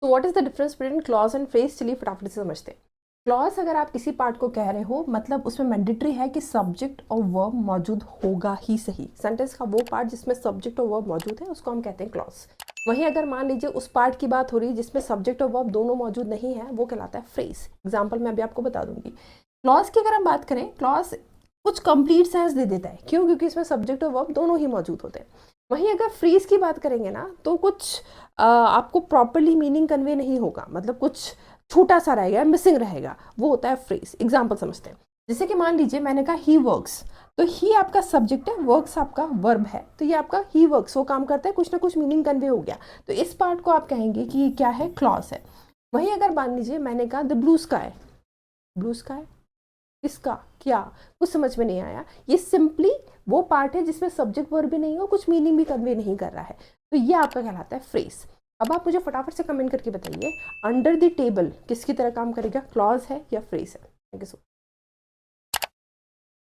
तो what is the difference between clause and phrase? चलिए फटाफट से समझते हैं। क्लॉज अगर आप किसी पार्ट को कह रहे हो, मतलब उसमें मैंडेटरी है कि सब्जेक्ट और वर्ब मौजूद होगा ही सही। सेंटेंस का वो पार्ट जिसमें सब्जेक्ट और वर्ब मौजूद है उसको हम कहते हैं क्लॉज। वहीं अगर मान लीजिए उस पार्ट की बात हो रही है जिसमें सब्जेक्ट और वर्ब दोनों मौजूद नहीं है, वो कहलाता है फ्रेज। एग्जाम्पल मैं अभी आपको बता दूंगी। क्लॉज की अगर हम बात करें, क्लॉज कुछ कंप्लीट सेंस दे देता है, क्यों? क्योंकि इसमें सब्जेक्ट और वर्ब दोनों ही मौजूद होते हैं। वहीं अगर फ्रीज की बात करेंगे ना, तो कुछ आपको प्रॉपरली मीनिंग कन्वे नहीं होगा, मतलब कुछ छोटा सा रहेगा, मिसिंग रहेगा, वो होता है फ्रेज। एग्जाम्पल समझते हैं। जैसे कि मान लीजिए मैंने कहा ही वर्क्स, तो ही आपका सब्जेक्ट है, वर्क्स आपका वर्ब है, तो ये आपका ही वर्क्स, वो काम करता है, कुछ ना कुछ मीनिंग कन्वे हो गया, तो इस पार्ट को आप कहेंगे कि ये क्या है? क्लॉज है। वहीं अगर मान लीजिए मैंने कहा the blue sky, blue sky किसका, क्या, कुछ समझ में नहीं आया, ये सिंपली वो पार्ट है जिसमें सब्जेक्ट वर्ब भी नहीं हो, कुछ मीनिंग भी कन्वे नहीं कर रहा है, तो ये आपका कहलाता है फ्रेज। अब आप मुझे फटाफट से कमेंट करके बताइए, अंडर द टेबल किसकी तरह काम करेगा? क्लॉज है या फ्रेज है? Thank you so much.